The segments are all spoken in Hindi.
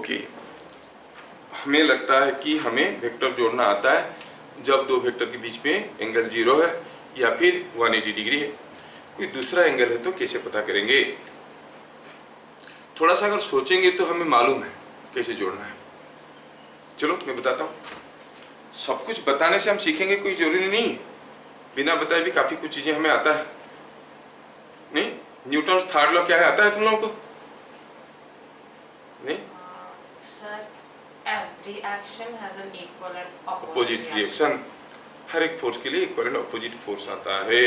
ओके, हमें लगता है कि हमें वेक्टर जोड़ना आता है जब दो वेक्टर के बीच में एंगल 0 है या फिर 180 डिग्री है। कोई दूसरा एंगल है तो कैसे पता करेंगे? थोड़ा सा अगर सोचेंगे तो हमें मालूम है कैसे जोड़ना है। चलो मैं बताता हूँ। सब कुछ बताने से हम सीखेंगे कोई जरूरी नहीं है, बिना बताए भी काफ़ी कुछ चीज़ें हमें आता है। नहीं, न्यूटन्स थर्ड लॉ क्या है, आता है तुम लोगों को? नहीं sir, every action has an equal and opposite reaction. हर एक फोर्स के लिए इक्वल एंड अपोजिट फोर्स आता है।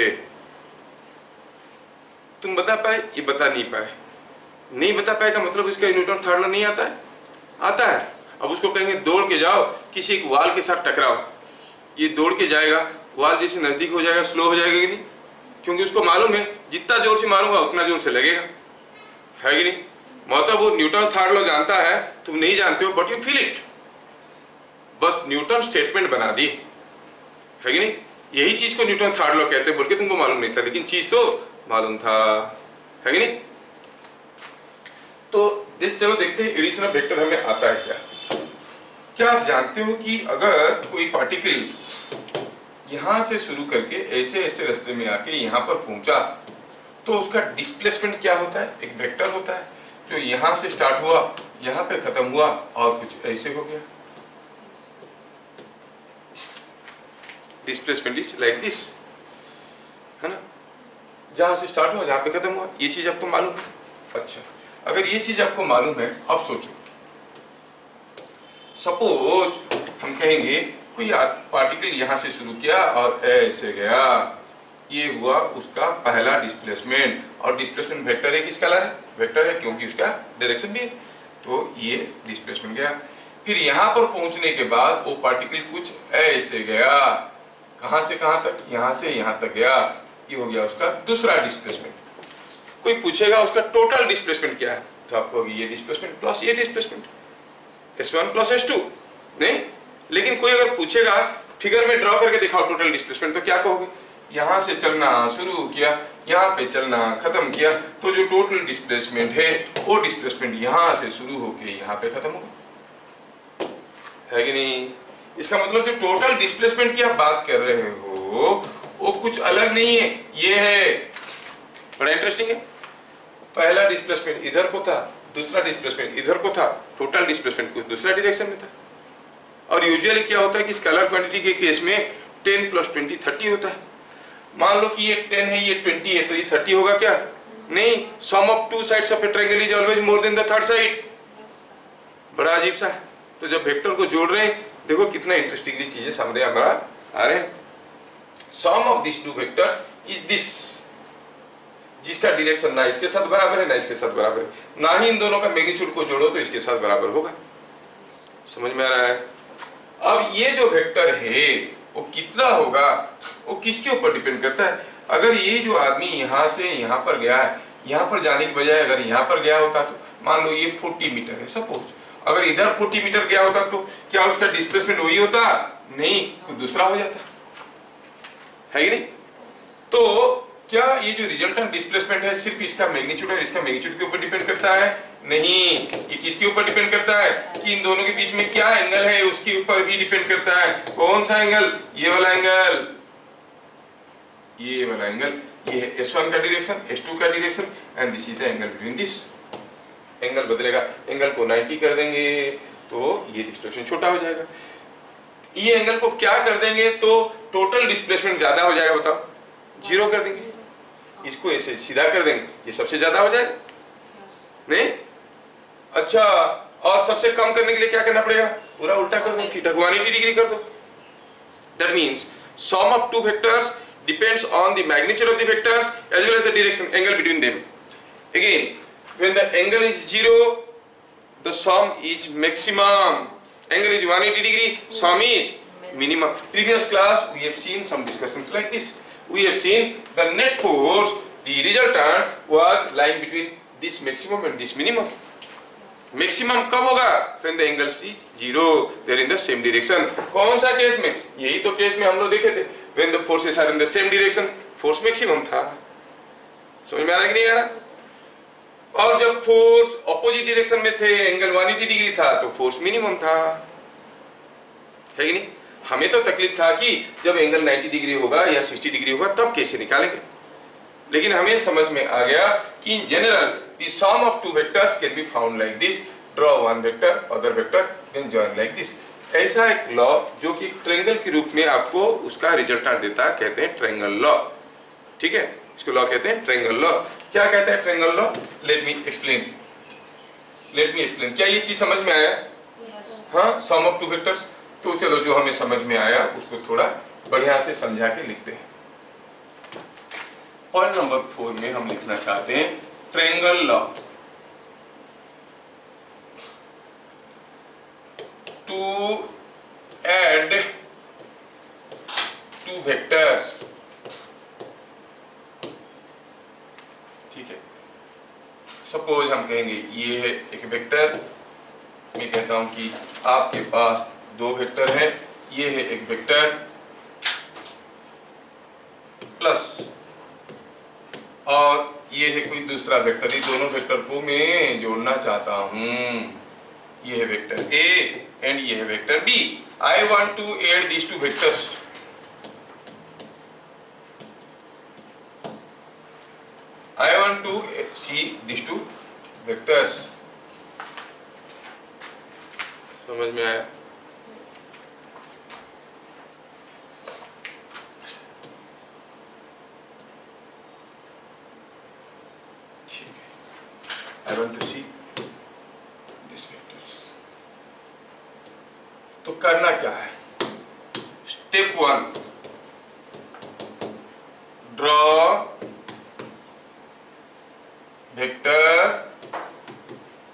तुम बता पाए, ये बता नहीं पाए। नहीं बता पाए का मतलब इसका न्यूटन थर्ड लॉ नहीं आता है? आता है। अब उसको कहेंगे दौड़ के जाओ, किसी एक वाल के साथ टकराओ, ये दौड़ के जाएगा, वाल जैसे नजदीक हो जाएगा, स्लो हो जाएगा कि नहीं? क्योंकि उसको मालूम है जितना जोर से मारूंगा उतना जोर से लगेगा, है कि नहीं? मतलब वो न्यूटन थर्ड लॉ जानता है, तुम नहीं जानते हो, बट यू फील इट। बस न्यूटन स्टेटमेंट बना दी, है कि नहीं? यही चीज को न्यूटन थर्ड लॉ कहते हैं बोल के तुमको मालूम नहीं था, लेकिन चीज तो मालूम था, है कि नहीं? तो चलो देखते हैं एडिशन ऑफ वेक्टर हमें आता है क्या। क्या आप जानते हो कि अगर कोई पार्टिकल यहां से शुरू करके ऐसे ऐसे रास्ते में आके यहां पर पहुंचा तो उसका डिस्प्लेसमेंट क्या होता है? एक वेक्टर होता है जो यहां से स्टार्ट हुआ, यहां पे खत्म हुआ और कुछ ऐसे हो गया। डिस्प्लेसमेंट इज लाइक दिस, है ना? जहां से स्टार्ट हुआ जहां पे खत्म हुआ। ये चीज आपको मालूम है? अच्छा, अगर ये चीज आपको मालूम है, अब सोचो, सपोज हम कहेंगे कोई पार्टिकल यहां से शुरू किया और ऐसे गया, ये हुआ उसका पहला डिस्प्लेसमेंट। और डिस्प्लेसमेंट वेक्टर है, किसका ला है? वेक्टर है, क्योंकि उसका डायरेक्शन भी है। तो ये डिस्प्लेसमेंट गया। फिर यहां पर पहुंचने के बाद वो पार्टिकल कुछ ऐसे गया, कहां से कहां तक? यहां से यहां तक गया, ये हो गया उसका दूसरा डिस्प्लेसमेंट। कोई पूछेगा उसका टोटल डिस्प्लेसमेंट क्या है, तो आपको ये डिस्प्लेसमेंट प्लस ये डिस्प्लेसमेंट, S1 प्लस S2। नहीं, लेकिन कोई अगर पूछेगा फिगर में ड्रॉ करके दिखाओ टोटल डिस्प्लेसमेंट, तो क्या कहोगे? यहां से चलना शुरू किया, यहां पे चलना खत्म किया, तो जो टोटल डिस्प्लेसमेंट है वो डिस्प्लेसमेंट यहां से शुरू होके यहां पे खत्म होगा, है कि नहीं? इसका मतलब जो टोटल डिस्प्लेसमेंट की आप बात कर रहे हो वो कुछ अलग नहीं है, ये है। बड़ा इंटरेस्टिंग है। पहला डिस्प्लेसमेंट इधर को था, दूसरा डिस्प्लेसमेंट इधर को था, टोटल डिस्प्लेसमेंट कुछ दूसरा डायरेक्शन में था। और यूजुअली क्या होता है कि स्केलर क्वांटिटी के केस में 10 प्लस 20 30 होता है। मान लो कि ये 10 है, ये 20 है, तो ये 30 होगा क्या? नहीं, sum of two sides of a triangle is always more than the third side. बड़ा अजीब सा है। तो जब वेक्टर को जोड़ रहे हैं, देखो कितना इंटरेस्टिंगली चीजें सामने हमारा आ रहे हैं। Sum of this two vectors is this, जिसका डायरेक्शन ना इसके साथ बराबर है ना इसके साथ बराबर है, ना ही इन दोनों का मैग्नीट्यूड को जोड़ो तो इसके साथ बराबर होगा। समझ में आ रहा है? अब ये जो वेक्टर है वो कितना होगा, वो किसके ऊपर डिपेंड करता है? अगर ये जो आदमी यहाँ से यहाँ पर गया है, यहाँ पर जाने की बजाय अगर यहाँ पर गया होता तो मान लो ये 40 मीटर है सपोज, अगर इधर 40 मीटर गया होता तो क्या उसका डिस्प्लेसमेंट वही होता? नहीं, कुछ दूसरा हो जाता, है कि नहीं? तो क्या ये जो रिजल्टेंट डिस्प्लेसमेंट है सिर्फ इसका मैग्नीट्यूड और इसका मैग्नीट्यूड के ऊपर डिपेंड करता है? नहीं, ये किसके ऊपर डिपेंड करता है कि इन दोनों के बीच में क्या एंगल है उसके ऊपर भी डिपेंड करता है। कौन सा एंगल? ये वाला एंगल, ये वाला एंगल, ये है S1 का डायरेक्शन, S2 का direction, and this is the angle between this. Angle बदलेगा, एंगल को 90 कर देंगे तो ये डिस्प्लेसमेंट छोटा हो जाएगा। ये एंगल को क्या कर देंगे तो टोटल डिस्प्लेसमेंट ज्यादा हो जाएगा, बताओ? 0 कर देंगे। इसको ऐसे सीधा कर देंगे, ये सबसे ज्यादा हो जाएगा, नहीं? अच्छा, और सबसे कम करने के लिए क्या करना पड़ेगा? पूरा उल्टा कर दो, थीटा को 180 डिग्री कर दो। That means sum of two vectors depends on the magnitude of the vectors as well as the direction angle between them. Again, when the angle is 0 the sum is maximum, angle is 180 degree, sum is minimum. Previous class we have seen some discussions like this. We have seen the net force, the resultant was lying between this maximum and this minimum. Maximum कब होगा? When the angle is 0, they are in the same direction. कौन सा केस में? यही तो केस में हम लोग देखे थे। When the forces are in the same direction, force maximum था। समझ में आ रहा है कि नहीं आ रहा? और जब फोर्स ऑपोजिट डायरेक्शन में थे, एंगल 180 डिग्री था, तो फोर्स मिनिमम था, है कि नहीं? हमें तो तकलीफ था कि जब एंगल 90 डिग्री होगा या 60 डिग्री होगा तब कैसे निकालेंगे, लेकिन हमें समझ में आ गया कि in general the sum of two vectors can be found like this, draw one vector other vector then join like this. ऐसा एक लॉ जो कि ट्रायंगल के रूप में आपको उसका रिजल्टेंट देता है, कहते हैं ट्रायंगल लॉ। ठीक है, इसको लॉ कहते हैं ट्रायंगल लॉ। क्या कहता है triangle law? Let me explain. क्या ये चीज समझ में आया? हाँ, सम ऑफ टू वेक्टर्स। तो चलो जो हमें समझ में आया उसको थोड़ा बढ़िया से समझा के लिखते हैं। पॉइंट नंबर 4 में हम लिखना चाहते हैं triangle law. To add two vectors, ठीक है, सपोज हम कहेंगे ये है एक वेक्टर, मैं कहता हूं कि आपके पास दो वेक्टर है, ये है एक वेक्टर प्लस और ये है कोई दूसरा वेक्टर। ये दोनों वेक्टर को मैं जोड़ना चाहता हूं। ये है वेक्टर ए एंड ये है vector B. I want to add these two vectors. I want to see these two vectors. समझ में आया? I want to see this vectors. तो करना क्या है? Step 1, draw vector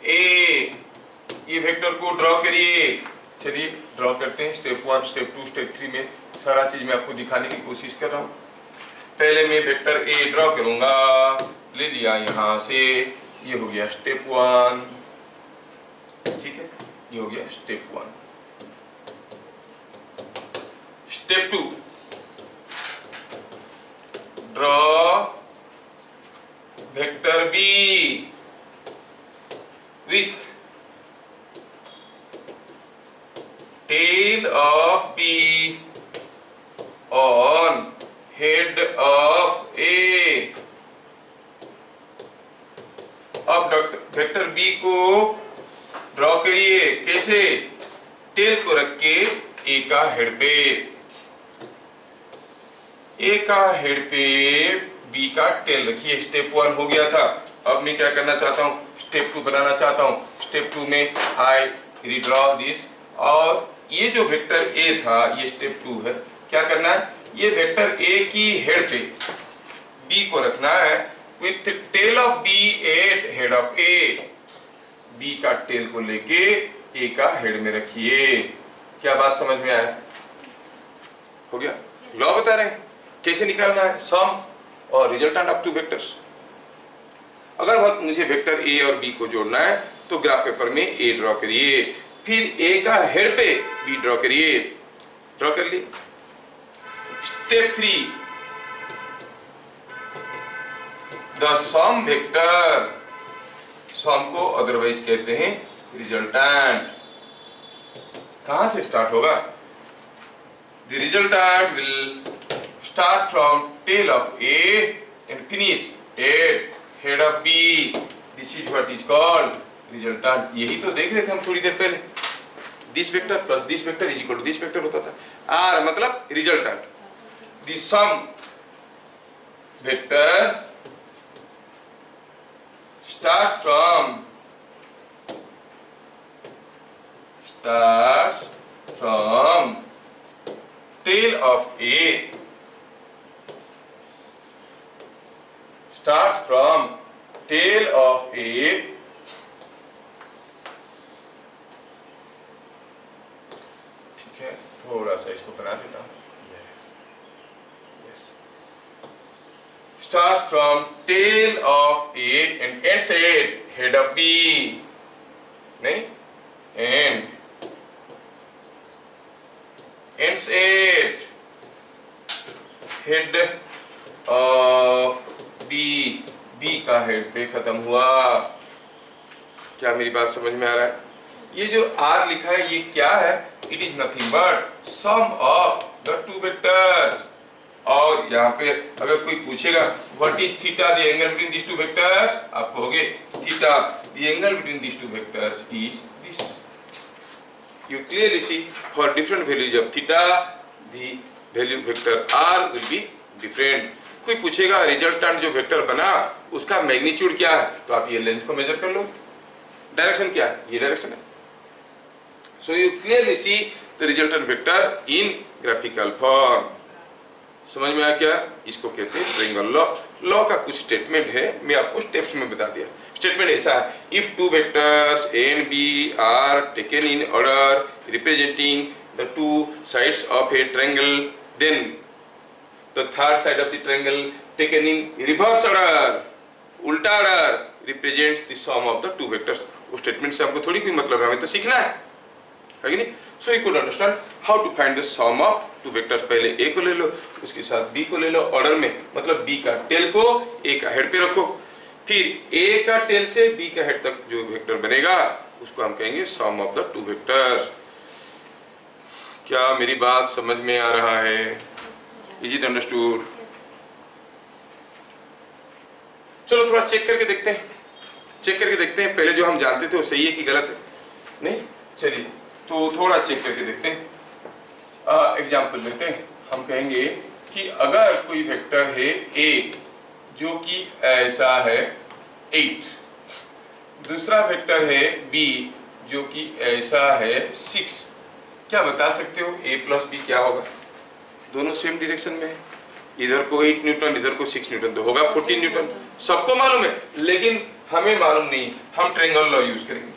A. ये वेक्टर को ड्रॉ करिए। चलिए ड्रॉ करते हैं। स्टेप 1, स्टेप 2, स्टेप 3 में सारा चीज मैं आपको दिखाने की कोशिश कर रहा हूं। पहले मैं वेक्टर ए ड्रॉ करूंगा, ले लिया यहां से, ये हो गया स्टेप 1, ठीक है, ये हो गया step 1। Step 2, draw vector B with tail of B on head of A. अब वेक्टर बी को ड्रॉ करिए। कैसे? टेल को रख के ए का हेड पे, ए का हेड पे बी का टेल रखिए। स्टेप 1 हो गया था। अब मैं क्या करना चाहता हूं? स्टेप 2 बनाना चाहता हूं। स्टेप 2 में आई रिड्रॉ दिस, और ये जो वेक्टर ए था ये स्टेप 2 है। क्या करना है? ये वेक्टर ए की हेड पे बी को रखना है with tail of B at head of A. B का टेल को लेके ए का हेड में रखिए। क्या बात समझ में आया? हो गया? लॉ बता रहे हैं कैसे निकालना है सम और रिजल्टेंट ऑफ टू वेक्टर्स। अगर मुझे वेक्टर ए और बी को जोड़ना है तो ग्राफ पेपर में ए ड्रॉ करिए, फिर ए का हेड पे बी ड्रॉ करिए। ड्रॉ कर लिए। Step 3, the sum vector, sum को अदरवाइज कहते हैं रिजल्टेंट। कहां से स्टार्ट होगा? The resultant will start from tail of A and finish at head of B. This is what is called resultant. यही तो देख रहे थे हम थोड़ी देर पहले। This vector plus this vector is equal to this vector होता था। आर मतलब resultant. The sum vector starts from tail of A, starts from tail of A ठीक है, थोड़ा सा इसको बना देता हूं। Starts from tail of A and ends at head of B. नहीं? And ends at head of B. B का हेड पे खत्म हुआ। क्या मेरी बात समझ में आ रहा है? ये जो r लिखा है ये क्या है? It is nothing but sum of the two vectors. और यहाँ पे अगर कोई पूछेगा what is theta the angle between this two vectors, आप कहोगे theta the angle between this two vectors is this. You clearly see for different values of theta the value vector r will be different। कोई पूछेगा रिजल्टेंट जो वेक्टर बना उसका मैग्नीट्यूड क्या है, तो आप ये लेंथ को मेजर कर लो। डायरेक्शन क्या है? ये डायरेक्शन है। So you clearly see the resultant vector in graphical form. समझ में आया क्या? इसको कहते हैं ट्रायंगल लॉ। लॉ का कुछ स्टेटमेंट है, मैं आपको स्टेप्स में बता दिया। स्टेटमेंट ऐसा है, if two vectors A and B are taken in order representing the two sides of a triangle, then the third side of the triangle taken in reverse order, उल्टा order, represents the sum of the two vectors. उस स्टेटमेंट से हमको थोड़ी कोई मतलब है, हमें तो सीखना है कि नहीं? So you could understand how to find the sum of two vectors. पहले ए को ले लो, उसके साथ बी को ले लो ऑर्डर में, मतलब बी का टेल को ए का हेड पे रखो, फिर ए का टेल से बी का हेड तक जो वेक्टर बनेगा उसको हम कहेंगे सम ऑफ द टू वेक्टर्स। क्या मेरी बात समझ में आ रहा है? Is it understood? चलो थोड़ा चेक करके देखते हैं, चेक करके देखते हैं पहले जो हम जानते थे वो सही है कि गलत है। नहीं, चलिए तो थोड़ा चेक करके देखते हैं। एग्जाम्पल लेते हैं। हम कहेंगे कि अगर कोई वेक्टर है a जो कि ऐसा है 8, दूसरा वेक्टर है b जो कि ऐसा है 6, क्या बता सकते हो a प्लस b क्या होगा? दोनों सेम डायरेक्शन में है, इधर को 8 न्यूटन इधर को 6 न्यूटन, तो होगा 14 न्यूटन। सबको मालूम है, लेकिन हमें मालूम नहीं। हम ट्रायंगल लॉ यूज करेंगे।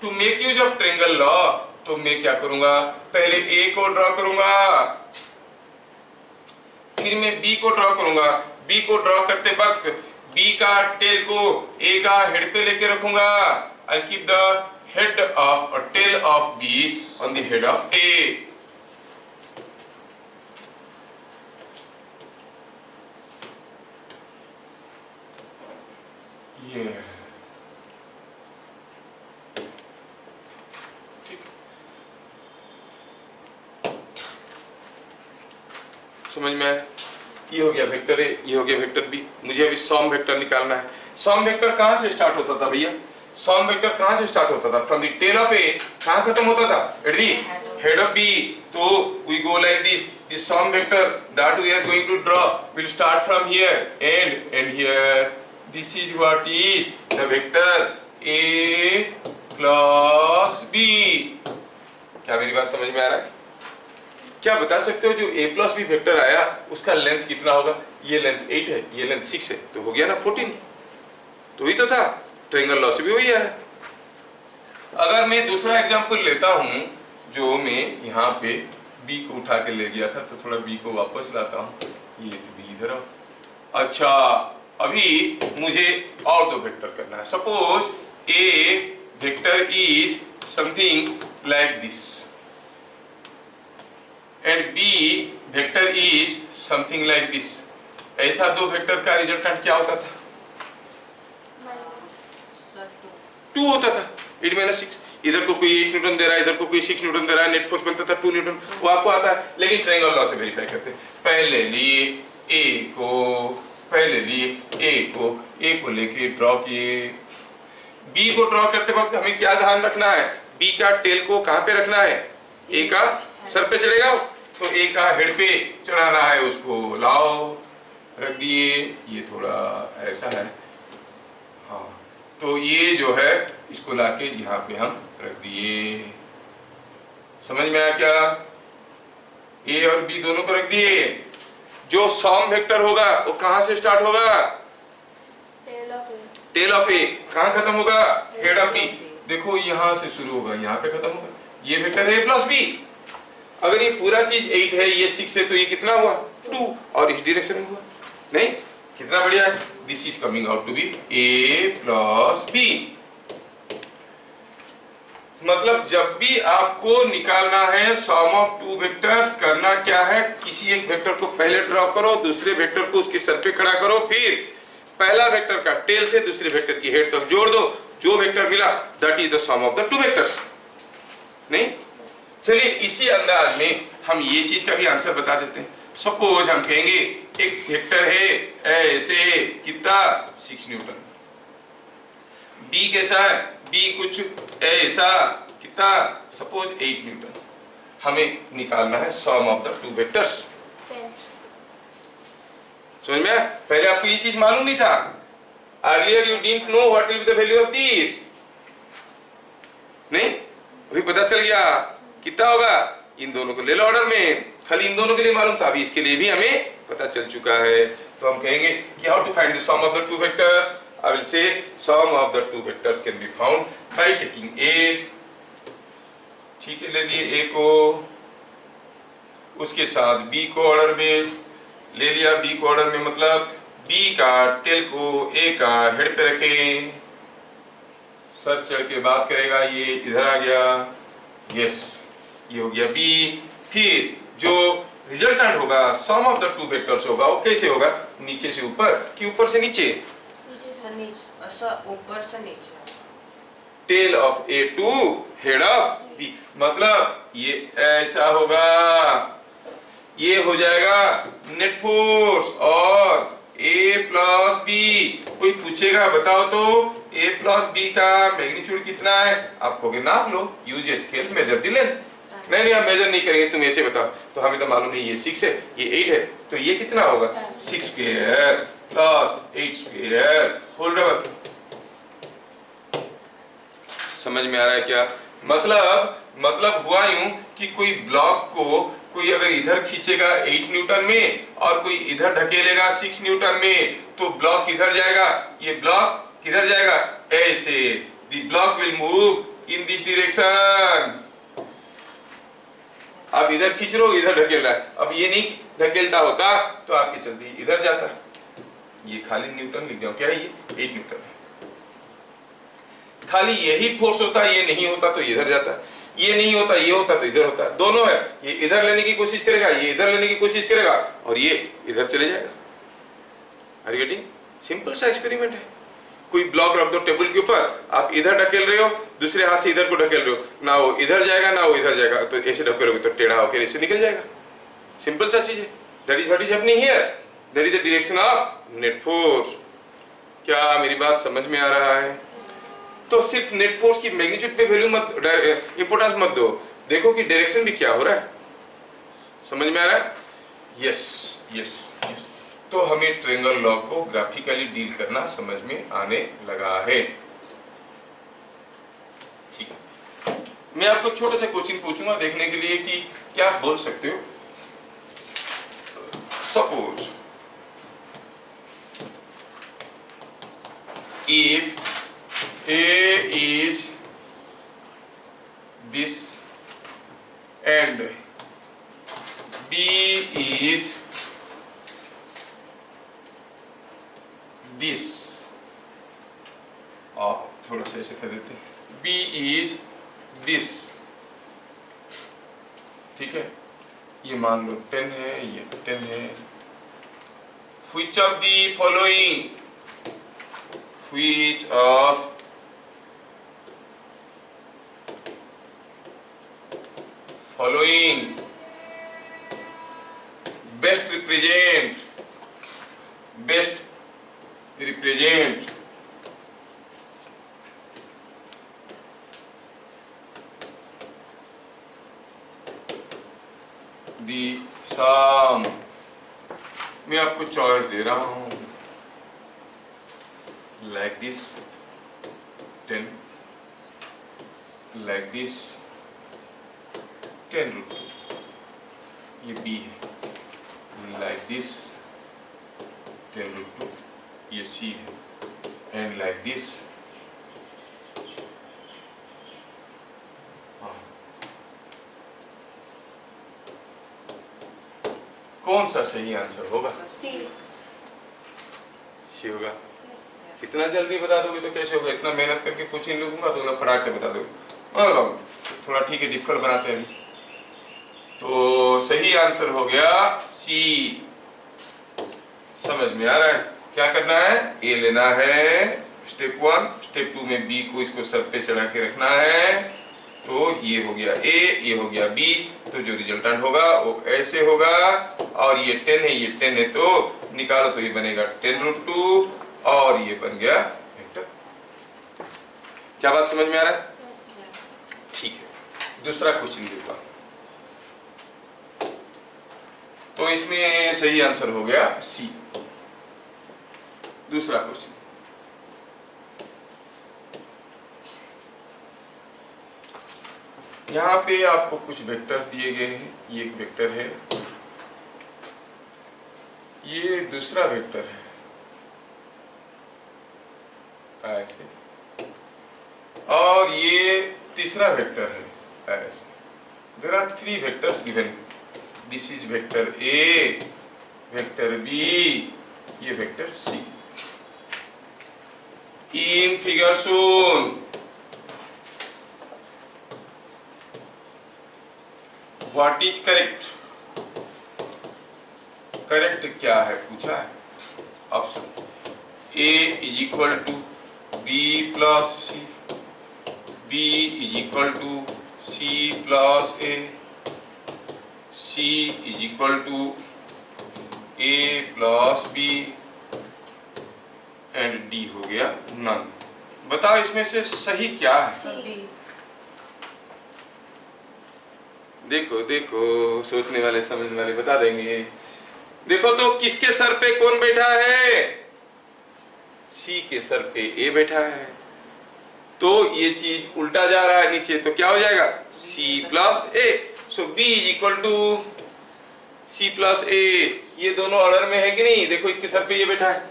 To make use of triangle law तो मैं क्या करूंगा, पहले ए को ड्रॉ करूंगा, फिर मैं बी को ड्रॉ करूंगा। बी को ड्रॉ करते वक्त बी का टेल को ए का हेड पे लेके रखूंगा। I keep the head of और tail of B on the head of A. ये समझ में आया? ये हो गया वेक्टर ए, ये हो गया वेक्टर बी। मुझे अभी सम वेक्टर निकालना है। सम वेक्टर कहां से स्टार्ट होता था भैया? सम वेक्टर कहां से स्टार्ट होता था? From the tail of A. कहां खत्म होता था? At the head of B. तो we go like this. The sum vector that we are going to draw will start from here and end here. This is what is the vector A plus B. क्या मेरी बात समझ में आ रहा है? क्या बता सकते हो जो a प्लस बी वेक्टर आया उसका लेंथ कितना होगा? ये लेंथ 8 है, ये लेंथ 6 है, तो हो गया ना 14। तो वही तो था, ट्रायंगल लॉ से भी वही आ रहा है। अगर मैं दूसरा एग्जांपल लेता हूं, जो मैं यहाँ पे b को उठा के ले गया था, तो थोड़ा b को वापस लाता हूँ। ये तो b इधर आओ। अच्छा, अभी मुझे और दो वेक्टर करना है। Suppose a vector is something like this and b vector is something like this. ऐसा दो वेक्टर का रिजल्टेंट क्या होता था? -2 होता था। 8 - 6। इधर को कोई 8 न्यूटन दे रहा है, इधर को कोई 6 न्यूटन दे रहा है, नेट फोर्स बनता था 2 न्यूटन। वो आपको आता है, लेकिन ट्रायंगल लॉ से वेरीफाई करते हैं। पहले लिए ए को लेके ड्रॉ किए। बी को ड्रॉ करते वक्त हमें क्या ध्यान रखना है? बी का टेल को कहां पे रखना है? ए का सर पे चढ़ेगा, तो ए का हेड पे चढ़ाना है उसको। लाओ, रख दिए। ये थोड़ा ऐसा है, हाँ, तो ये जो है इसको लाके यहाँ पे हम रख दिए। समझ में आया क्या? ए और बी दोनों को रख दिए। जो सम वेक्टर होगा वो कहां से स्टार्ट होगा? Tail of A. कहां खत्म होगा? Head of B. देखो यहां से शुरू होगा, यहाँ पे खत्म होगा। ये वेक्टर है a प्लस बी। अगर ये पूरा चीज 8 है, ये 6 है, तो ये कितना हुआ? 2। और इस डायरेक्शन में हुआ। नहीं, कितना बढ़िया है। This is coming out to be a plus B. मतलब जब भी आपको निकालना है सम ऑफ टू वेक्टर्स, करना क्या है? किसी एक वेक्टर को पहले ड्रॉ करो, दूसरे वेक्टर को उसके सर पे खड़ा करो, फिर पहला वेक्टर का टेल से दूसरे वेक्टर की हेड तक जोड़ दो। जो वेक्टर मिला that is the sum of the two vectors. नहीं, चलिए इसी अंदाज में हम ये चीज का भी आंसर बता देते हैं। सपोज हम कहेंगे एक वेक्टर है ऐसे कितना 6 न्यूटन, बी कैसा है, बी कुछ ऐसा कितना सपोज 8 न्यूटन। हमें निकालना है सम ऑफ द टू वेक्टर्स। समझ में आया? पहले आपको ये चीज मालूम नहीं था, earlier you didn't know what will be the value of this. नहीं, अभी पता चल गया कितना होगा। इन दोनों को ले लो ऑर्डर में, खाली इन दोनों के लिए मालूम था, अभी इसके लिए भी हमें पता चल चुका है। तो हम कहेंगे कि how to find the sum of the two vectors. I will say sum of the two vectors can be found by taking A. ठीक है, ले लिए ए को, उसके साथ बी को ऑर्डर में ले लिया। बी को ऑर्डर में मतलब बी का टेल को ए का हेड पे रखें, सर चढ़ के बात करेगा, ये इधर आ गया, यस ये हो गया बी। फिर जो रिजल्टेंट होगा सम ऑफ द टू वेक्टर्स होगा वो कैसे होगा, नीचे से ऊपर कि ऊपर से नीचे, नीचे से नीचे, अच्छा ऊपर से नीचे, tail of A to head of B, मतलब ये ऐसा होगा, ये हो जाएगा नेट फोर्स और ए प्लस बी। कोई पूछेगा बताओ तो ए प्लस बी का मैग्नीट्यूड कितना है, आप कहोगे नाप लो, use a scale measure the length. नहीं नहीं, आप मेजर नहीं करेंगे, तुम ऐसे बताओ। तो हमें तो मालूम है ये 6 है, ये 8 है, तो ये कितना होगा 6 square plus 8 square whole double. समझ में आ रहा है क्या? मतलब हुआ यूं कि कोई ब्लॉक को कोई अगर इधर खींचेगा 8 न्यूटन में और कोई इधर ढकेलेगा 6 न्यूटन में, तो ब्लॉक किधर जाएगा, ये ब्लॉक किधर जाएगा, ऐसे। The block will move in this direction. आप इधर खींच रहे हो, इधर ढकेल रहा है, अब ये नहीं ढकेलता होता तो आपके चलते इधर जाता। ये खाली न्यूटन लिख दो, क्या है ये 8 न्यूटन है। खाली यही फोर्स होता, ये नहीं होता तो इधर जाता, ये नहीं होता ये होता तो इधर होता, दोनों है। ये इधर लेने की कोशिश करेगा, ये इधर लेने की कोशिश करेगा और ये इधर चले जाएगा। Are you getting? सिंपल सा एक्सपेरिमेंट है। कोई ब्लॉक रख दो टेबल के ऊपर, आप इधर ढकेल रहे हो, दूसरे हाथ से इधर को ढकेल रहे हो, ना वो इधर जाएगा ना वो इधर जाएगा, तो ऐसे ढकेलोगे तो टेढ़ा होकर ऐसे निकल जाएगा। सिंपल सा चीज है। That is what is happening here, that is the direction of net force. क्या मेरी बात समझ में आ रहा है? तो सिर्फ नेट फोर्स की मैग्नीट्यूड पे वैल्यू मत, इंपोर्टेंस मत दो, देखो कि डायरेक्शन भी क्या हो रहा है। समझ में आ रहा है? Yes yes yes. तो हमें ट्रायंगल लॉ को ग्राफिकली डील करना समझ में आने लगा है। ठीक है, मैं आपको छोटा सा क्वेश्चन पूछूंगा देखने के लिए कि क्या आप बोल सकते हो। Suppose if A is this and B is this, और थोड़ा सा ऐसे कर देते हैं, B is this। ठीक है, ये मान लो 10 है, ये 10 है। Which of the following, which of following best represent the sum। मैं आपको चॉइस दे रहा हूं, like this 10, like this 10√2, ये B है, like this 10√2, ये C है, and like this, कौन सा सही आंसर होगा? सी होगा। इतना जल्दी बता दोगे तो कैसे होगा? इतना मेहनत करके क्वेश्चन लिखूंगा तो ना फटाक से बता दोगे। थोड़ा ठीक है, डिफिकल्ट बनाते हैं। तो सही आंसर हो गया सी। समझ में आ रहा है? क्या करना है? ए लेना है स्टेप 1, स्टेप 2 में बी को इसको सर पे चढ़ा के रखना है, तो ये हो गया ए, ये हो गया बी, तो जो रिजल्टेंट होगा वो ऐसे होगा, और ये 10 है, ये 10 है, तो निकालो तो ये बनेगा 10√2 और ये बन गया वेक्टर। क्या बात समझ में आ रहा है? ठीक है, दूसरा क्वेश्चन देता हूं। तो इसमें सही आंसर हो गया सी। दूसरा क्वेश्चन, यहां पे आपको कुछ वेक्टर दिए गए हैं। ये एक वेक्टर है, ये दूसरा वेक्टर है ऐसे, और ये तीसरा वेक्टर है ऐसे। There are 3 vectors given. This is vector A, vector B, ये vector C. In figure shown what is correct? Correct क्या है पूछा है। Option A is equal to B plus C, B is equal to C plus A, C is equal to A plus B, and D हो गया नन। बताओ इसमें से सही क्या है? देखो देखो, सोचने वाले समझने वाले बता देंगे। देखो तो किसके सर पे कौन बैठा है? सी के सर पे ए बैठा है, तो ये चीज उल्टा जा रहा है नीचे, तो क्या हो जाएगा? C plus A. So B is equal to C plus A. ये दोनों ऑर्डर में है कि नहीं? देखो इसके सर पे ये बैठा है,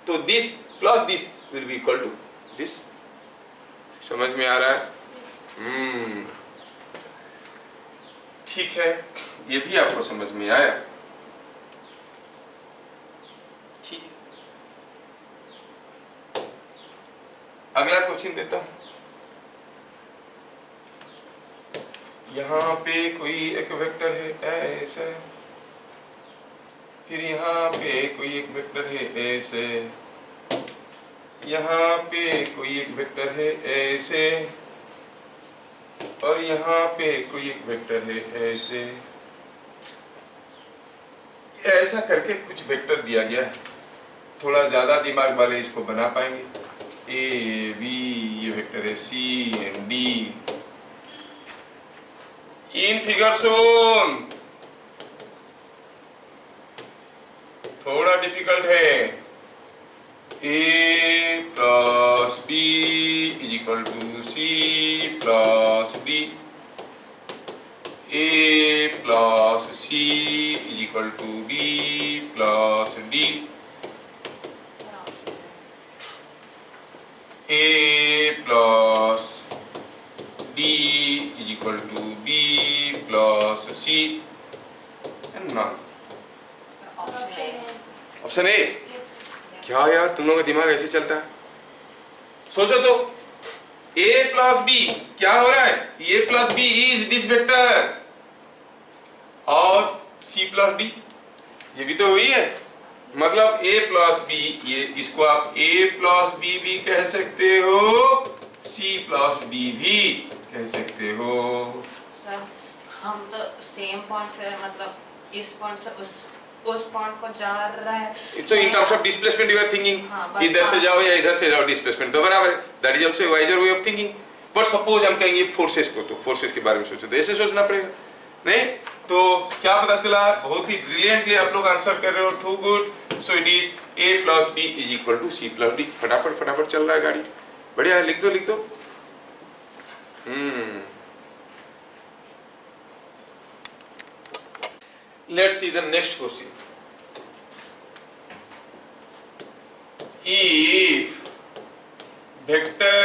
तो this plus this will be equal to this. समझ में आ रहा है? ठीक है, ये भी आपको समझ में आया। ठीक, अगला क्वेश्चन देता हूं। यहाँ पे कोई एक वेक्टर है ऐसे, फिर यहाँ पे कोई एक वेक्टर है ऐसे, यहाँ पे कोई एक वेक्टर है ऐसे, और यहाँ पे कोई एक वेक्टर है ऐसे। ऐसा करके कुछ वेक्टर दिया गया है। थोड़ा ज्यादा दिमाग वाले इसको बना पाएंगे। ए बी, ये वेक्टर है C and D. In figure shown थोड़ा डिफिकल्ट है। A plus B is equal to C plus D, A plus C is equal to B plus D, A plus D is equal to B plus C, and none. Option A. क्या यार, तुम लोगों का दिमाग ऐसे चलता है? सोचो तो, a प्लस बी क्या हो रहा है? a plus B is this vector, और c प्लस डी ये भी तो वही है। मतलब a प्लस बी, ये इसको आप a प्लस बी भी कह सकते हो, c प्लस डी भी कह सकते हो। सर हम तो सेम पॉइंट से, मतलब इस पॉइंट से उस पॉइंट को जा रहा है। So in terms of displacement you are thinking, इधर से जाओ या इधर से जाओ, डिस्प्लेसमेंट तो बराबर है। That is also a wiser way of thinking. But suppose हम कहेंगे फोर्सेस को, तो फोर्सेस के बारे में सोचो तो ऐसे सोचना पड़ेगा, नहीं? तो क्या पता चला? बहुत ही ब्रिलियंटली आप लोग आंसर कर रहे हो। Too good. So it is a plus B is equal to C plus D. फटाफट फटाफट चल रहा है गाड़ी, बढ़िया है। लिख दो लिख दो। Let's see the next question. If vector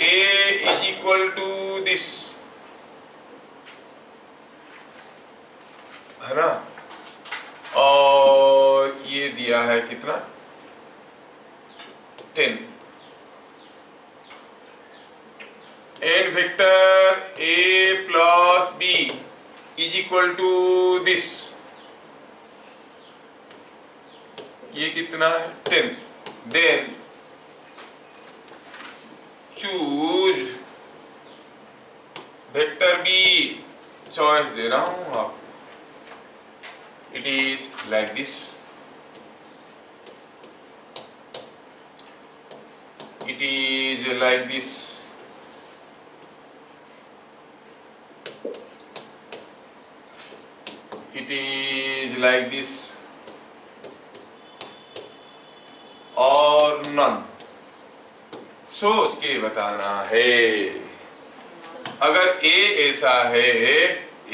A is equal to this, है ना, और ये दिया है कितना? 10, and vector A plus B is equal to this, ये कितना है? 10। Then choose vector B, choice दे रहा हूं आप, it is like this, it is like this, it is like this और none, सोच के बताना है। अगर A ऐसा है,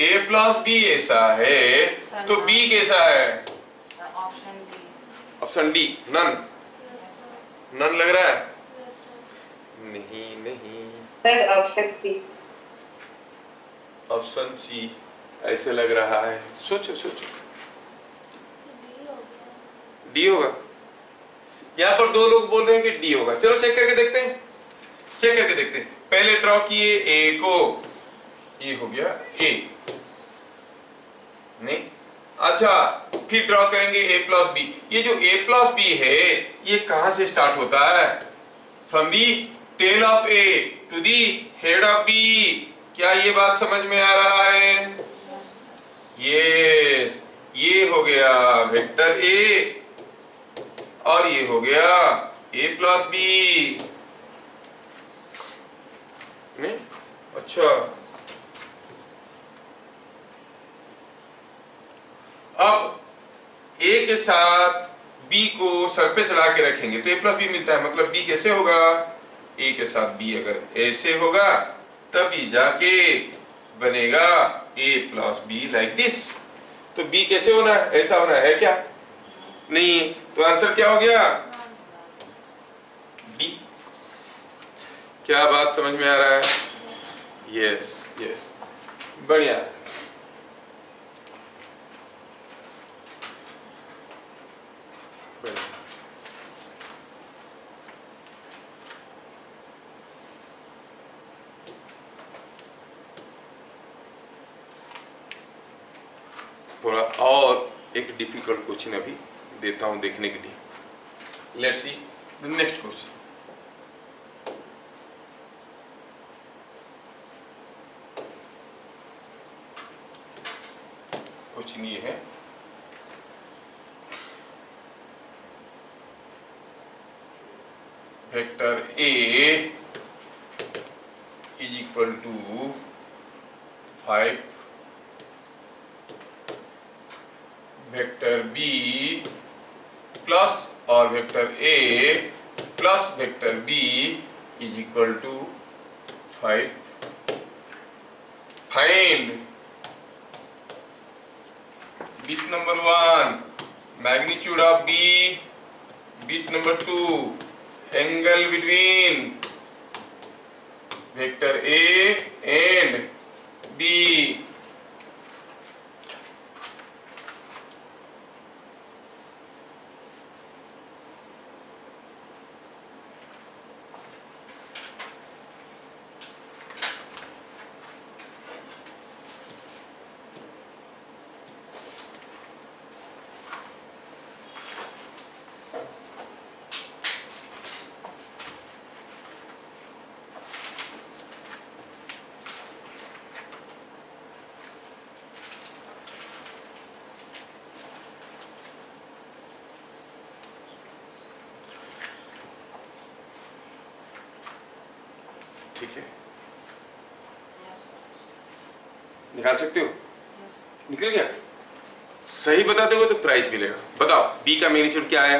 A प्लस B ऐसा है, तो B कैसा है? ऑप्शन डी नन, नन लग रहा है? नहीं नहीं sir option C. Option C ऐसे लग रहा है, सोचो सोचो, डी होगा। यहाँ पर दो लोग बोल रहे हैं कि डी होगा, चलो चेक करके देखते हैं, चेक करके देखते हैं। पहले ड्रॉ किए ए को, ये हो गया ए, नहीं अच्छा, फिर ड्रॉ करेंगे ए प्लस बी। ये जो ए प्लस बी है ये कहां से स्टार्ट होता है? From the tail of A to the head of B. क्या ये बात समझ में आ रहा है? यस, ये हो गया वेक्टर ए और ये हो गया ए प्लस बी। नहीं अच्छा, अब ए के साथ बी को सर पे चढ़ा के रखेंगे तो ए प्लस बी मिलता है, मतलब बी कैसे होगा? ए के साथ बी अगर ऐसे होगा तभी जाके बनेगा ए प्लस बी लाइक दिस। तो बी कैसे होना है? ऐसा होना है क्या? नहीं, तो आंसर क्या हो गया? डी। क्या बात समझ में आ रहा है? यस यस, बढ़िया। थोड़ा और एक डिफिकल्ट क्वेश्चन अभी देता हूं देखने के लिए। Let's see the next question. Question ये है, vector A is equal to 5, vector B plus और vector A plus vector B is equal to 5। Find bit number 1 magnitude of B, bit number 2 angle between vector A and B. ठीक है, निकाल सकते हो? निकल गया? सही बताते हो तो प्राइज मिलेगा। बताओ बी का मैग्नीट्यूड क्या आया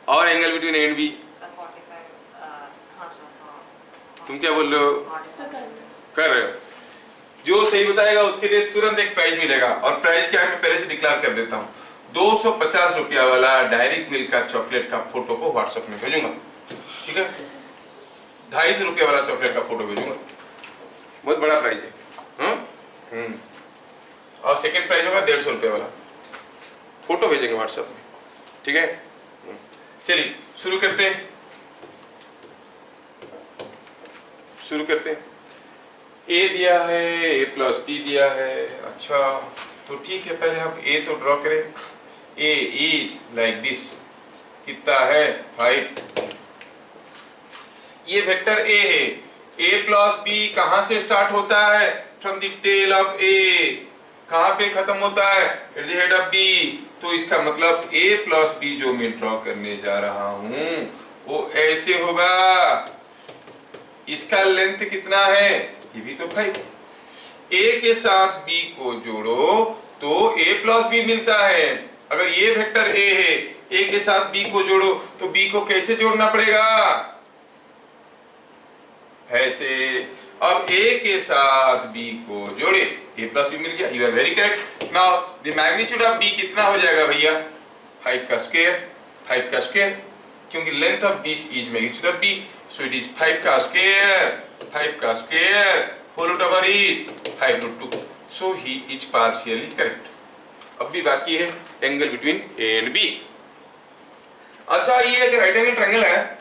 और angle between A and B? तुम क्या बोल रहे हो? कर रहे हो? जो सही बताएगा उसके लिए तुरंत एक प्राइज मिलेगा। और प्राइज क्या है मैं पहले से डिक्लेयर कर देता हूँ, 250 रुपया वाला डायरी मिल्क का चॉकलेट का फोटो को व्हाट्सएप में भेजूंगा, ठीक है? 250 रुपये वाला चॉकलेट का फोटो भेजूंगा, बहुत बड़ा प्राइज है। और सेकंड प्राइज होगा 150 रुपये वाला, फोटो भेजेंगे व्हाट्सएप में, ठीक है? चलिए शुरू करते हैं, शुरू करते हैं। ए दिया है, ए प्लस बी दिया है। अच्छा तो ठीक है, पहले हम ए तो ड्रॉ करें। ए इज लाइक दिस, कितना है? 5। ये वेक्टर ए है, a प्लस बी कहां से स्टार्ट होता है? From the tail of a। कहां पे खत्म होता है? At the head of b। तो इसका मतलब a प्लस बी जो मैं ड्रॉ करने जा रहा हूं वो ऐसे होगा। इसका लेंथ कितना है? ये भी तो 5। a के साथ b को जोड़ो तो a प्लस बी मिलता है। अगर ये वेक्टर a है, a के साथ b को जोड़ो तो b को कैसे जोड़ना पड़ेगा? ऐसे। अब a के साथ b को जोड़े, a प्लस बी मिल गया। You are very correct. Now the magnitude of b कितना हो जाएगा भैया? 5 का स्क्वायर, 5 का स्क्वायर, क्योंकि length of this is magnitude of b, so it is 5 का स्क्वायर, 5 का square whole root over is 5 root 2, so he is partially correct. अब भी बाकी है angle between a and b। अच्छा, ये एक राइट एंगल ट्रायंगल है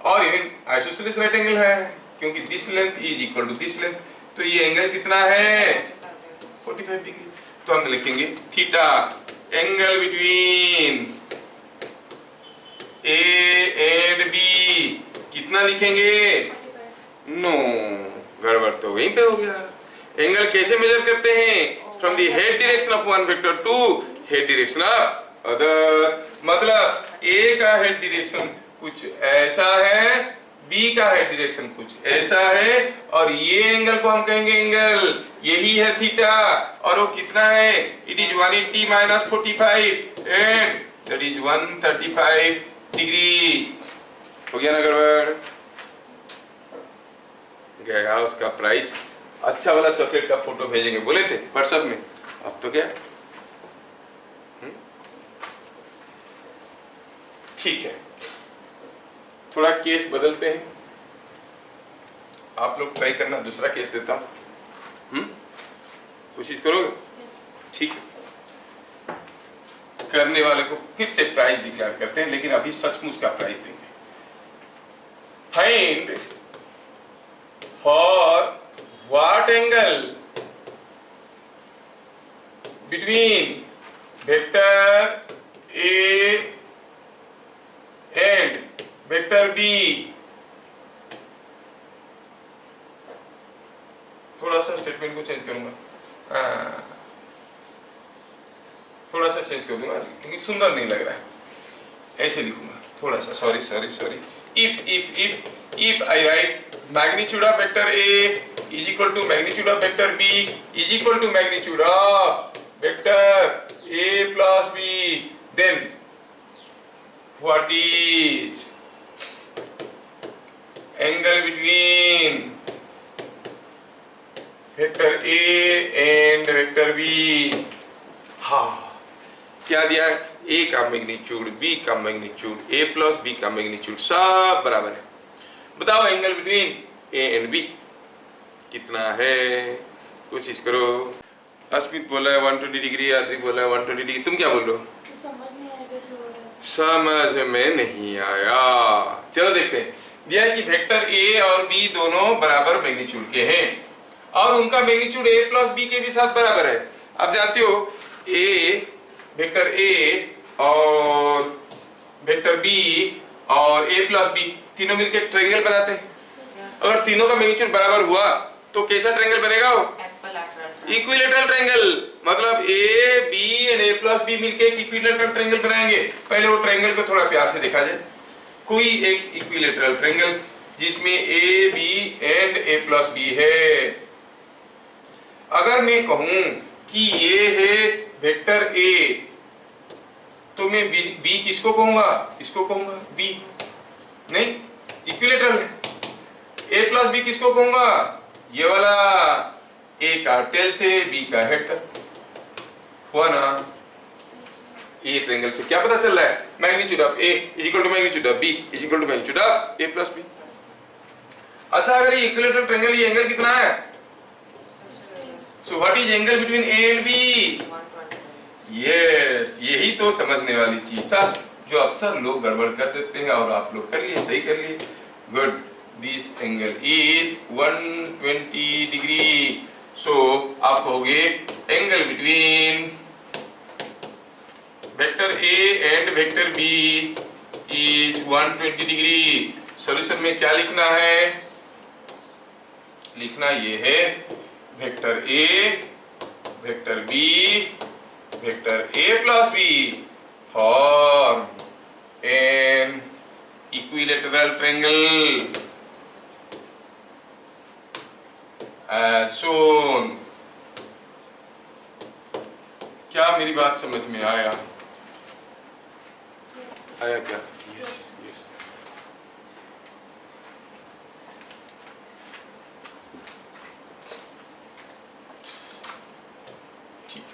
और इवन आइसोसेलेस राइट एंगल है, क्योंकि this length is equal to this length, तो ये एंगल कितना है? 45 डिग्री। तो हम लिखेंगे theta, angle between A and B कितना लिखेंगे? नो, गड़बड़ तो वहीं पे हो गया। एंगल कैसे मेजर करते हैं? From the head direction of one vector to head direction of other. मतलब ए का हेड डायरेक्शन कुछ ऐसा है, बी का हेड डायरेक्शन कुछ ऐसा है, और ये एंगल को हम कहेंगे एंगल, यही है थीटा, और वो कितना है? It is 180 minus 45 and that is 135 degree. हो गया ना गड़बड़? गया उसका प्राइस। अच्छा वाला चॉकलेट का फोटो भेजेंगे बोले थे व्हाट्सएप में, अब तो क्या? ठीक है, थोड़ा केस बदलते हैं। आप लोग ट्राई करना, दूसरा केस देता हूं। कोशिश करोगे? ठीक है, करने वाले को फिर से प्राइस डिक्लेयर करते हैं, लेकिन अभी सचमुच का प्राइस देंगे। Find for what angle between vector A and vector B. थोड़ा सा स्टेटमेंट को चेंज करूंगा, थोड़ा सा चेंज कर दूंगा क्योंकि सुंदर नहीं लग रहा है। ऐसे लिखूंगा थोड़ा सा, sorry. if I write magnitude of vector A is equal to magnitude of vector B is equal to magnitude of vector A plus B, then what is angle between vector A and vector B? हाँ, क्या दिया है? A का मैग्नीट्यूड, B का मैग्नीट्यूड, A प्लस B का मैग्नीट्यूड सब बराबर है। बताओ angle between A and B कितना है? कोशिश करो। अस्मित बोला है 120 डिग्री, आद्रिक बोला है 120 डिग्री, तुम क्या बोल रहे हो? समझ में नहीं आया। चलो देखते हैं। दिया है कि वेक्टर A और B दोनों बराबर मैग्नीट्यूड के हैं और उनका मैग्नीट्यूड A प्लस B के भी साथ बराबर है। अब जानते हो वेक्टर A और वेक्टर B और A प्लस B तीनों मिलकर एक ट्रायंगल बनाते हैं। अगर तीनों का मैग्नीट्यूड बराबर हुआ तो कैसा ट्रायंगल बनेगा? Equilateral triangle. मतलब A B and A plus B मिलके एक इक्विलैटरल ट्रायंगल बनाएंगे। पहले वो ट्रायंगल को थोड़ा प्यार से देखा जाए। कोई एक इक्विलैटरल ट्रायंगल जिसमें A B and A plus B है। अगर मैं कहूं कि ये है वेक्टर ए, तो मैं बी किसको कहूंगा? इसको कहूंगा बी, नहीं इक्विलैटरल है। ए प्लस बी किसको कहूंगा? ये वाला, ए का टेल से बी का हेड तक। हुआ ना? ए ट्रायंगल से क्या पता चल रहा है? Magnitude of A is equal to magnitude of B is equal to magnitude of A plus B. अच्छा, अगर ये इक्विलैटरल ट्रायंगल, ये एंगल कितना है? So what is angle between A and B? Yes, यही तो समझने वाली चीज था जो अक्सर लोग गड़बड़ कर देते हैं और आप लोग कर लिए, सही कर लिए। Good. This angle is 120 degree. So आप कहोगे angle between vector A and vector B is 120 degree. Solution में क्या लिखना है? लिखना ये है vector A, vector B, vector A plus B form an equilateral triangle as shown। क्या मेरी बात समझ में आया? आया क्या? Yes yes. ठीक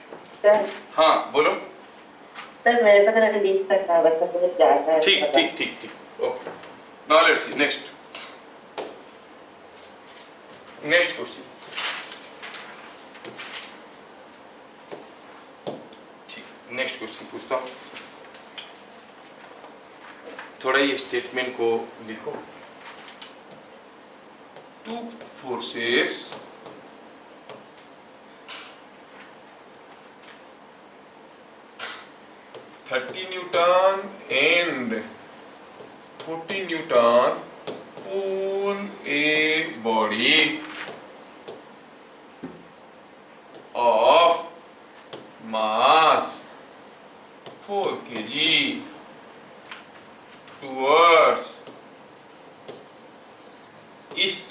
है। सर हाँ बोलो। सर मेरे पास अगर 20 तक था, बस मुझे जाना है। ठीक ठीक ठीक ठीक okay. Now let's see next question. ठीक, नेक्स्ट क्वेश्चन पूछता हूँ। थोड़ा ये स्टेटमेंट को लिखो। Two forces Newton and 40 Newton pull a body of mass 4 kg towards east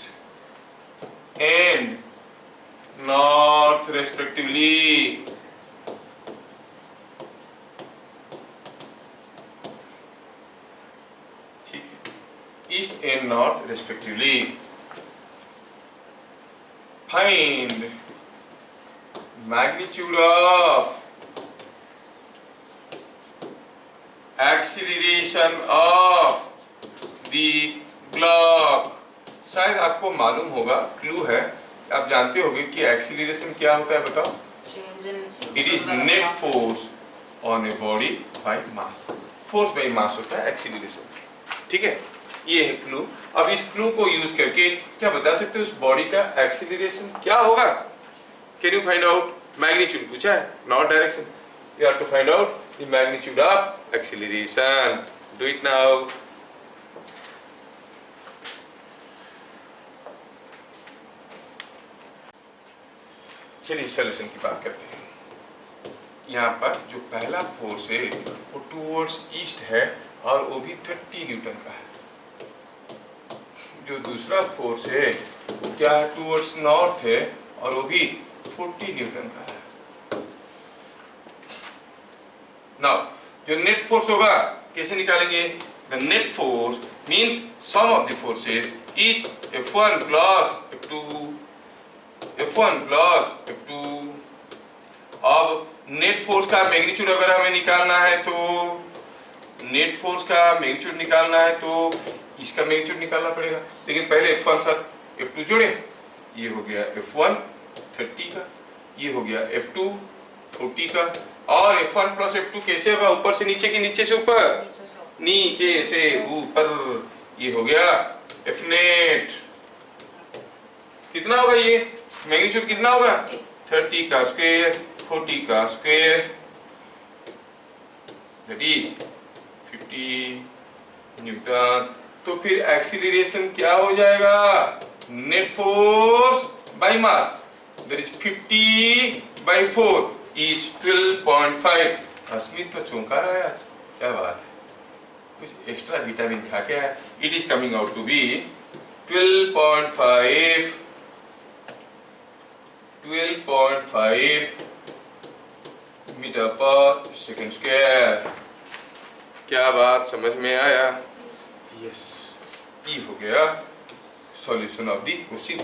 and north respectively। East and north respectively। Find magnitude of acceleration of the block। शायद आपको मालूम होगा, क्लू है, आप जानते होंगे कि एक्सीलरेशन क्या होता है, बताओ। It is net force on a body by mass. Force by mass होता है एक्सीलरेशन। ठीक है, ये है क्लू। अब इस क्लू को यूज करके क्या बता सकते हो उस बॉडी का एक्सीलरेशन क्या होगा? Can you find out? Magnitude पूछा है, not direction. You have to find out the magnitude of acceleration. Do it now. चलिए सॉल्यूशन की बात करते हैं। यहाँ पर जो पहला फोर्स है वो टूवर्ड्स ईस्ट है और वो भी 30 न्यूटन का है। जो दूसरा फोर्स है वो क्या है? टूवर्ड्स नॉर्थ है और वो भी 40 न्यूटन का है। नाउ जो नेट फोर्स होगा कैसे निकालेंगे? The net force means sum of the forces is F1 plus F2, F1 plus F2। अब नेट फोर्स का मैग्नीट्यूड अगर हमें निकालना है तो नेट फोर्स का मैग्नीट्यूड निकालना है तो इसका मैग्नीट्यूड निकालना पड़ेगा। लेकिन पहले F1 साथ F2 जोड़े, ये हो गया F1 30 का, ये हो गया F2 40 का। और F1 प्लस F2 कैसे होगा? ऊपर से नीचे की नीचे से ऊपर, नीचे से ऊपर। ये हो गया F नेट। कितना होगा ये मैग्नीट्यूड? कितना होगा? 30 का स्क्वायर 40 का स्क्वायर, दैट इज 50 न्यूटन। तो फिर एक्सीलरेशन क्या हो जाएगा? Net force by mass, that is 50/4 is 12.5। Asmit तो चौंका रहा है आज, क्या बात है, कुछ एक्स्ट्रा विटामिन खा के आया। It is coming out to be 12.5 metre per second square. क्या बात समझ में आया? यस, ये हो गया solution of the question.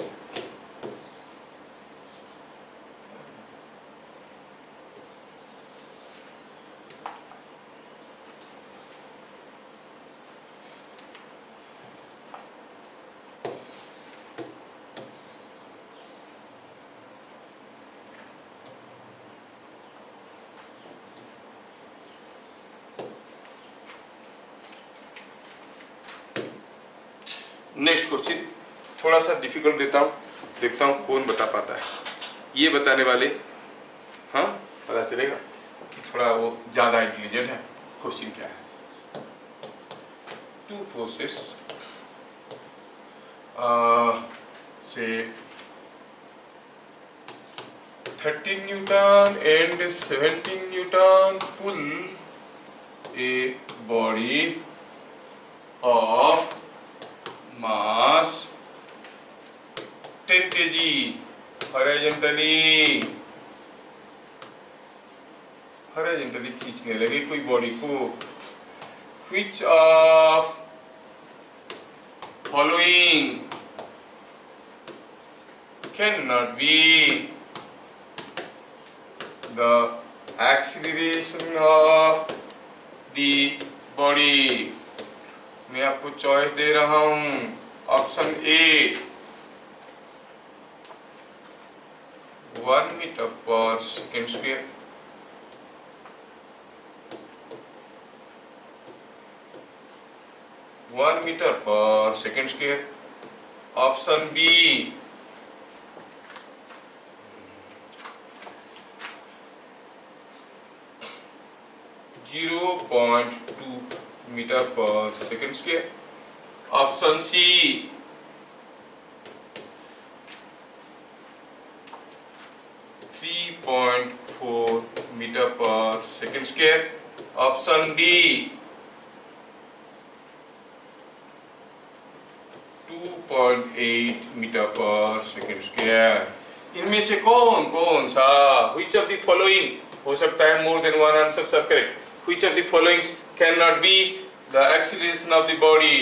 Next question थोड़ा सा डिफिकल्ट देता हूँ, देखता हूँ कौन बता पाता है। ये बताने वाले, हाँ पता चलेगा कि थोड़ा वो ज़्यादा इंटेलिजेंट है। क्वेश्चन क्या है? Two forces say 13 Newton and 17 Newton pull a body of mass 10 kg horizontally खींचने लगे कोई बॉडी को। Which of following cannot be the acceleration of the body? मैं आपको चॉइस दे रहा हूं। ऑप्शन ए 1 मीटर पर सेकेंड स्क्वायर, मीटर पर second square. Option B 0.2 metre पर second square. Option C 3.4 metre पर second square. Option D 2.8 metre पर सेकेंड स्क्वायर। इनमें से कौन कौन सा which of the following हो सकता है more than one answers are correct? Which of the following cannot be the acceleration of the body?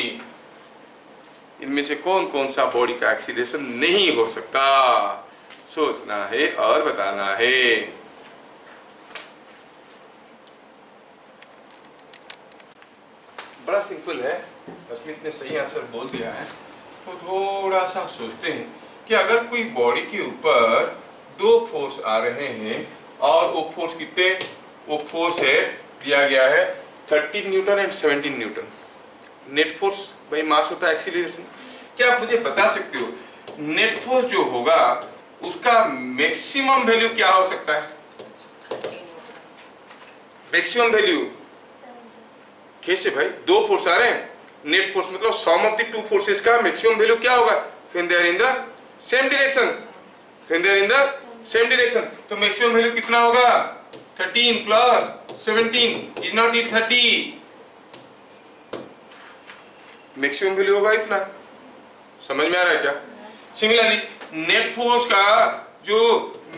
इनमें से कौन कौन सा बॉडी का एक्सीलरेशन नहीं हो सकता? सोचना है और बताना है। बड़ा सिंपल है, अस्मित ने सही आंसर बोल दिया है। तो थोड़ा सा सोचते हैं कि अगर कोई बॉडी के ऊपर दो फोर्स आ रहे हैं और वो फोर्स कितने, वो फोर्स है दिया गया है 13 Newton and 17 Newton. Net force भाई मास होता है एक्सीलरेशन। क्या आप मुझे बता सकते हो नेट फोर्स जो होगा उसका मैक्सिमम वैल्यू क्या हो सकता है? मैक्सिमम वैल्यू कैसे भाई? दो फोर्स आ रहे हैं, नेट फोर्स मतलब sum of the two forces का मैक्सिमम वैल्यू क्या होगा? When they are in the same direction, when they are in the same direction. तो मैक्सिमम वैल्यू कितना होगा? 13 plus 17 is not it 30। Maximum value होगा इतना। समझ में आ रहा है क्या? सिमिलरली नेट फोर्स का जो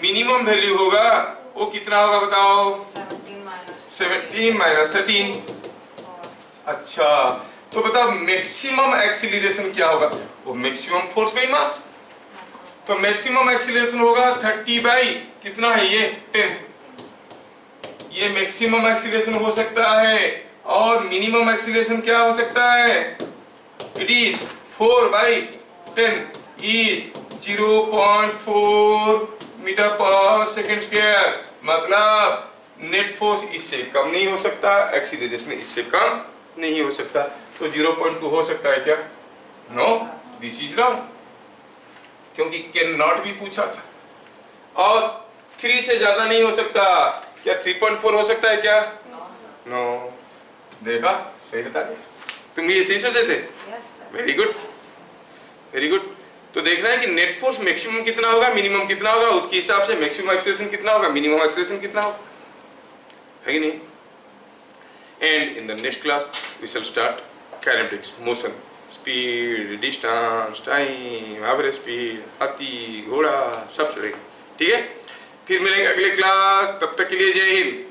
मिनिमम वैल्यू होगा वो कितना होगा बताओ? 17 माइनस 13। अच्छा तो बताओ मैक्सिमम एक्सीलरेशन क्या होगा? वो मैक्सिमम फोर्स बाई मास। तो मैक्सिमम एक्सीलरेशन होगा 30 बाई कितना है ये 10। ये मैक्सिमम एक्सीलरेशन हो सकता है और मिनिमम एक्सीलरेशन क्या हो सकता है? It is 4 by 10 is 0.4 metre पर सेकेंड स्क्वायर। मतलब नेट फोर्स इससे कम नहीं हो सकता, एक्सीलरेशन इससे कम नहीं हो सकता। तो 0.2 हो सकता है क्या? नो, दिस इज रॉन्ग, क्योंकि कैन नॉट भी पूछा था। और 3 से ज्यादा नहीं हो सकता। क्या 3.4 हो सकता है क्या? नो। देखा, सही बता दिया। तुम ये सही सोचे थे? Very good, very good. तो देखना है कि नेट फोर्स मैक्सिमम कितना होगा, मिनिमम कितना होगा, उसके हिसाब से मैक्सिमम एक्सीलरेशन कितना होगा, मिनिमम एक्सीलरेशन कितना होगा, है कि नहीं? And in the next class we shall start kinematics, motion, speed, distance, time, average speed, हाथी, घोड़ा, सब चलेगा। ठीक है, फिर मिलेंगे अगले क्लास। तब तक के लिए जय हिंद।